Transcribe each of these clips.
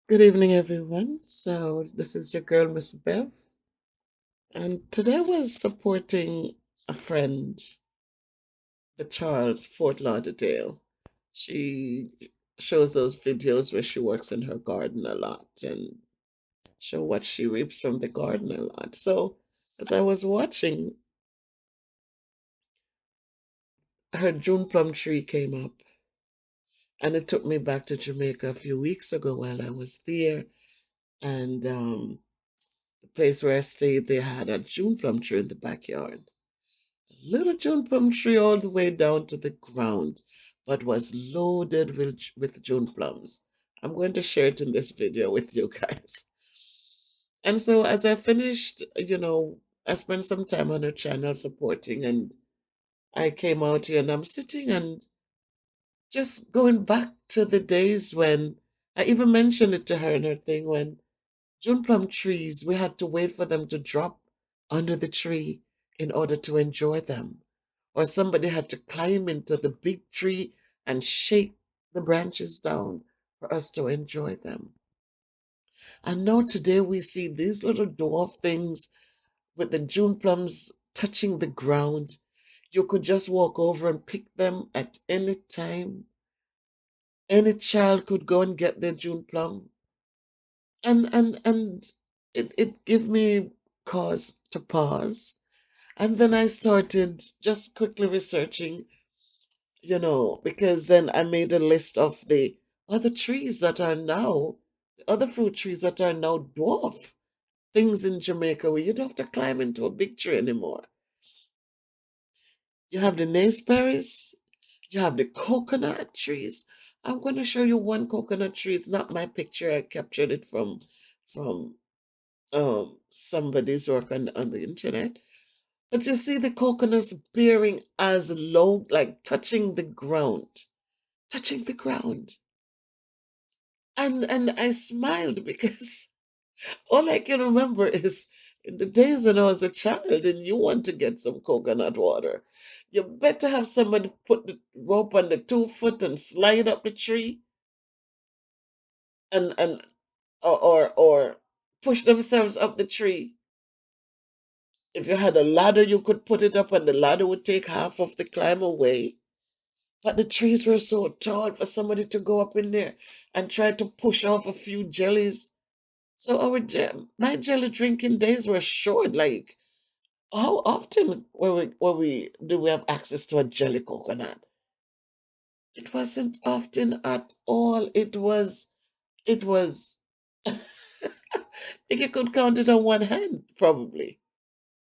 Good evening, everyone. So, this is your girl, Miss Bev, and today I was supporting a friend, the Charles, Fort Lauderdale. She shows those videos where she works in her garden a lot and show what she reaps from the garden a lot. So, as I was watching, her June plum tree came up, and it took me back to Jamaica a few weeks ago while I was there, and the place where I stayed, they had a June plum tree in the backyard. Little June plum tree all the way down to the ground, but was loaded with June plums. I'm going to share it in this video with you guys. And so as I finished, I spent some time on her channel supporting, and I came out here and I'm sitting and just going back to the days when I even mentioned it to her in her thing when June plum trees, we had to wait for them to drop under the tree in order to enjoy them. Or somebody had to climb into the big tree and shake the branches down for us to enjoy them. And now today we see these little dwarf things with the June plums touching the ground. You could just walk over and pick them at any time. Any child could go and get their June plum. And it gave me cause to pause. And then I started just quickly researching, because then I made a list of the other trees that are now, the other fruit trees that are now dwarf things in Jamaica where you don't have to climb into a big tree anymore. You have the naseberries, you have the coconut trees. I'm going to show you one coconut tree. It's not my picture. I captured it from somebody's work on the internet. But you see the coconuts bearing as low, like touching the ground, touching the ground. And I smiled because all I can remember is in the days when I was a child and you want to get some coconut water, you better have somebody put the rope on the 2 foot and slide up the tree and or push themselves up the tree. If you had a ladder, you could put it up and the ladder would take half of the climb away. But the trees were so tall for somebody to go up in there and try to push off a few jellies. So my jelly drinking days were short. Like, how often do we have access to a jelly coconut? It wasn't often at all. It was I think you could count it on one hand, probably.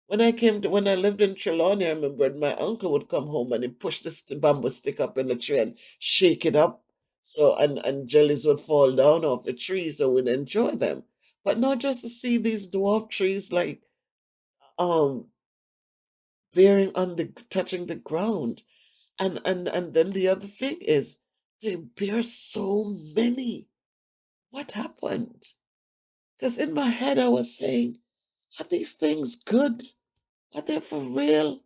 When I lived in Trelawney, I remember my uncle would come home and he'd push the bamboo stick up in the tree and shake it up, so and jellies would fall down off the tree, so we'd enjoy them. But not just to see these dwarf trees like um bearing on the touching the ground, and then the other thing is they bear so many. What happened? Because in my head I was saying, are these things good? Are they for real?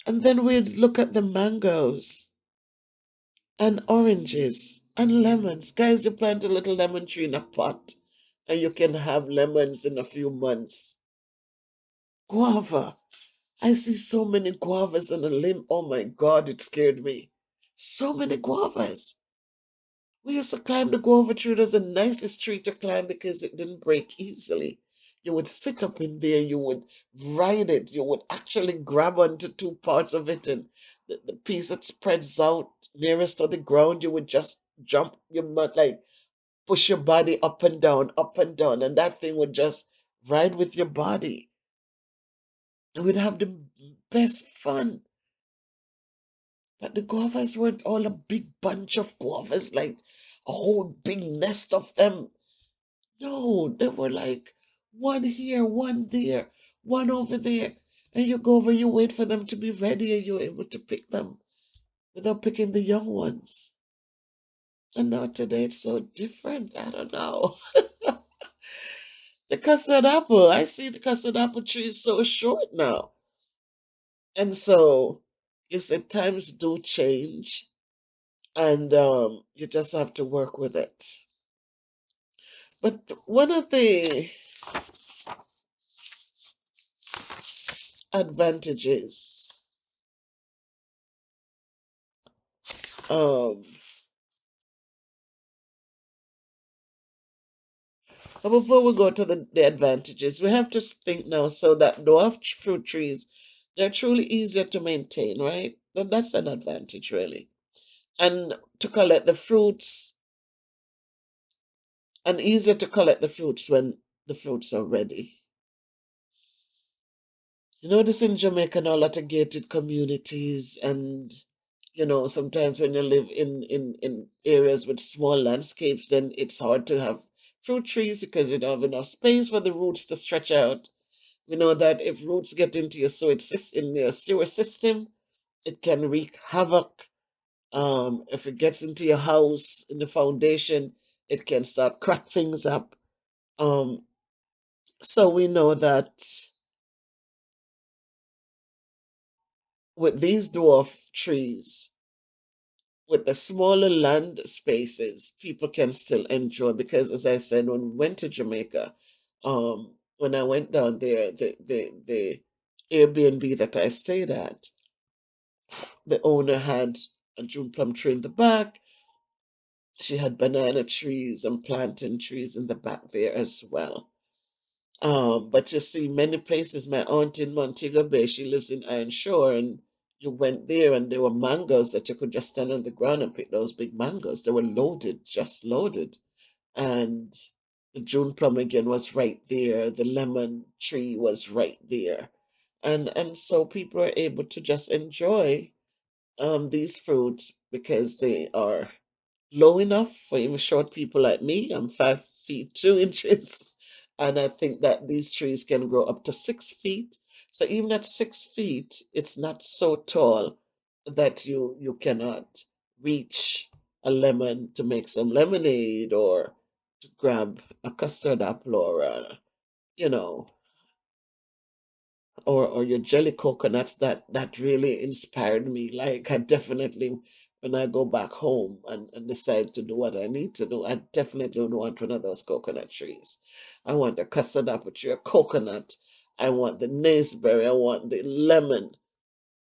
And then we'd look at the mangoes and oranges and lemons. Guys, you plant a little lemon tree in a pot and you can have lemons in a few months. Guava. I see so many guavas on a limb. Oh my God, it scared me. So many guavas. We used to climb the guava tree. It was the nicest tree to climb because it didn't break easily. You would sit up in there, you would ride it, you would actually grab onto two parts of it, and the piece that spreads out nearest to the ground, you would just jump, you might like push your body up and down, and that thing would just ride with your body. And we'd have the best fun. But the guavas weren't all a big bunch of guavas, like a whole big nest of them. No, they were like one here, one there, one over there. And you go over, you wait for them to be ready, and you're able to pick them without picking the young ones. And now today it's so different. I don't know. The custard apple, I see the custard apple tree is so short now. And so you said times do change. and you just have to work with it. But one of the advantages, um, but before we go to the advantages, we have to think now so that dwarf fruit trees, they're truly easier to maintain, right? That's an advantage, really. And to collect the fruits, and easier to collect the fruits when the fruits are ready. You notice in Jamaica now a lot of gated communities, and sometimes when you live in areas with small landscapes, then it's hard to have fruit trees because you don't have enough space for the roots to stretch out. We know that if roots get into your in your sewer system, it can wreak havoc. If it gets into your house in the foundation, it can start crack things up. Um, so we know that with these dwarf trees, with the smaller land spaces, people can still enjoy because, as I said, when we went to Jamaica, when I went down there, the Airbnb that I stayed at, the owner had a June plum tree in the back. She had banana trees and plantain trees in the back there as well. But you see, many places, my aunt in Montego Bay, she lives in Iron Shore, and you went there and there were mangoes that you could just stand on the ground and pick those big mangoes. They were loaded, just loaded. And the June plum again was right there. The lemon tree was right there. And so people are able to just enjoy these fruits because they are low enough for even short people like me. I'm 5 feet 2 inches, and I think that these trees can grow up to 6 feet. So even at 6 feet, it's not so tall that you cannot reach a lemon to make some lemonade or to grab a custard apple or you know or your jelly coconuts. That really inspired me. Like, I definitely, when I go back home and decide to do what I need to do, I definitely would want one of those coconut trees. I want a custard apple tree, a coconut. I want the naseberry. I want the lemon.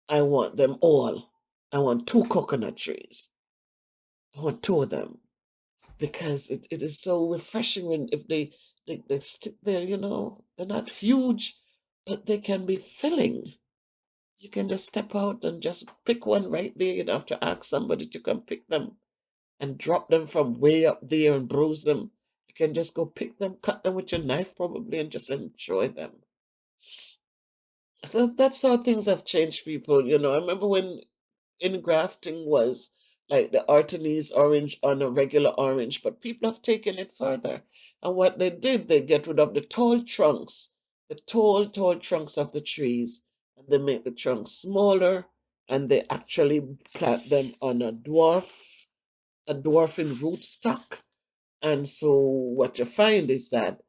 I want them all. I want two coconut trees. I want two of them because it is so refreshing when if they stick there, they're not huge, but they can be filling. You can just step out and just pick one right there. You don't have to ask somebody to come pick them and drop them from way up there and bruise them. You can just go pick them, cut them with your knife probably, and just enjoy them. So that's how things have changed, people. I remember when engrafting was like the Artenese orange on a regular orange, but people have taken it further. And what they did, they get rid of the tall trunks, the tall, tall trunks of the trees, and they make the trunks smaller, and they actually plant them on a dwarfing rootstock. And so what you find is that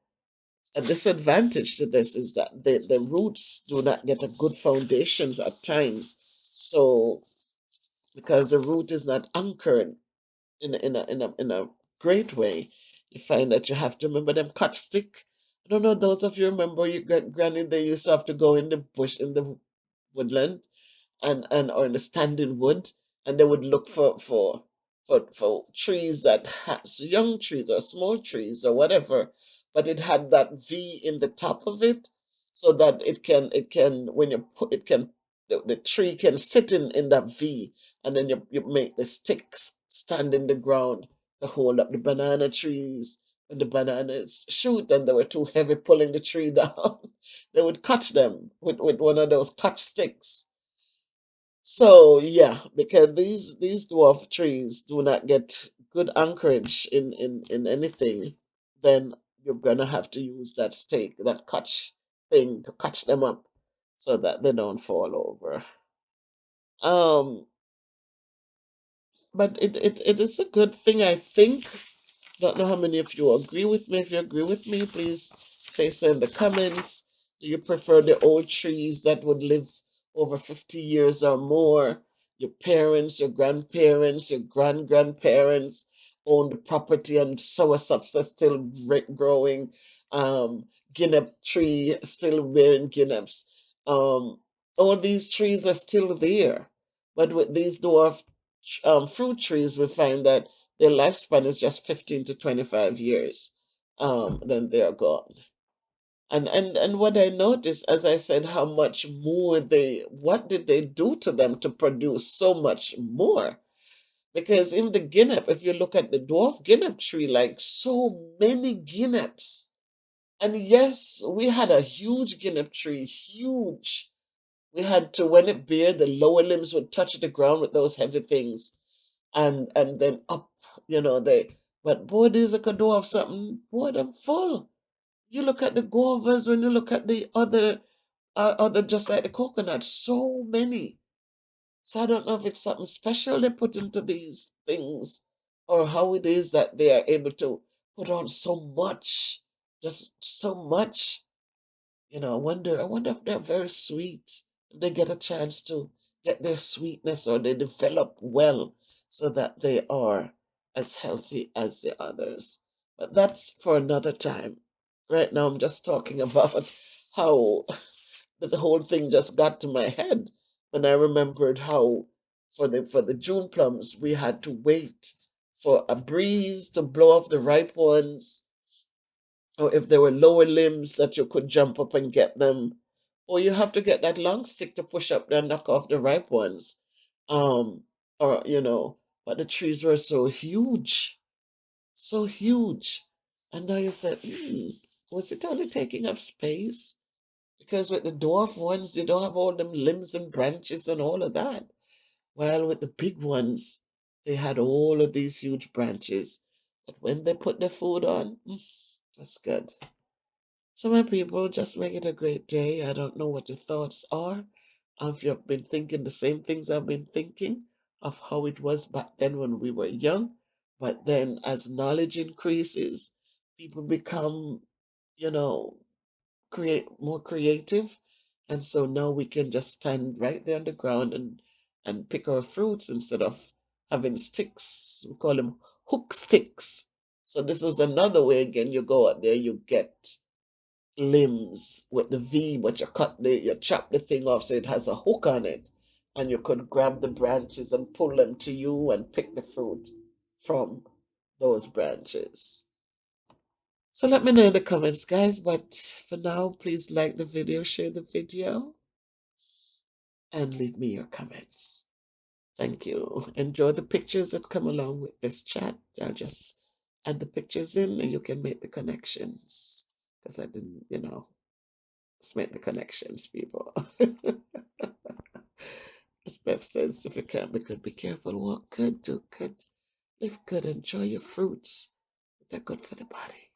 a disadvantage to this is that the roots do not get a good foundations at times. So because the root is not anchored in a great way, you find that you have to remember them cut stick. I don't know, those of you remember your granny, they used to have to go in the bush in the woodland and or in the standing wood, and they would look for trees that had young trees or small trees or whatever, but it had that V in the top of it, so that it can when you put it can the tree can sit in that V, and then you make the sticks stand in the ground to hold up the banana trees. When the bananas shoot and they were too heavy pulling the tree down, they would catch them with one of those catch sticks. So yeah, because these dwarf trees do not get good anchorage in anything, then you're gonna have to use that stake, that catch thing to catch them up so that they don't fall over. Um, but it is a good thing, I think. Don't know how many of you agree with me. If you agree with me, please say so in the comments. Do you prefer the old trees that would live over 50 years or more? your parents, your grandparents, your grandparents owned the property and soursop are still growing. Guinea tree still bearing guineas. Um, all these trees are still there. But with these dwarf fruit trees, we find that their lifespan is just 15 to 25 years. Then they're gone. And what I noticed, as I said, how much more what did they do to them to produce so much more? Because in the guinea, if you look at the dwarf guinea tree, like so many guineas. And yes, we had a huge guinea tree, huge. We had to, when it bare, the lower limbs would touch the ground with those heavy things, and then up, they. But boy, these are could do have something. Boy, them full. You look at the guavas, when you look at the other just like the coconut, so many. So I don't know if it's something special they put into these things, or how it is that they are able to put on so much, just so much. I wonder if they're very sweet. If they get a chance to get their sweetness, or they develop well so that they are as healthy as the others. But that's for another time. Right now, I'm just talking about how the whole thing just got to my head when I remembered how for the June plums we had to wait for a breeze to blow off the ripe ones, or if there were lower limbs that you could jump up and get them, or you have to get that long stick to push up and knock off the ripe ones. Um, or but the trees were so huge, and now you said, was it only taking up space? Because with the dwarf ones, you don't have all them limbs and branches and all of that. While with the big ones, they had all of these huge branches. But when they put the food on, that's good. So, my people, just make it a great day. I don't know what your thoughts are. If you've been thinking the same things I've been thinking of how it was back then when we were young. But then as knowledge increases, people become, you know, create more creative. And so now we can just stand right there on the ground and pick our fruits instead of having sticks. We call them hook sticks. So this was another way again. You go out there, you get limbs with the V, but you chop the thing off so it has a hook on it, and you could grab the branches and pull them to you and pick the fruit from those branches. So let me know in the comments, guys. But for now, please like the video, share the video, and leave me your comments. Thank you. Enjoy the pictures that come along with this chat. I'll just add the pictures in and you can make the connections. Because I didn't, let's make the connections, people. As Bev says, if you can't be good, be careful. Walk good, do good, live good, enjoy your fruits. They're good for the body.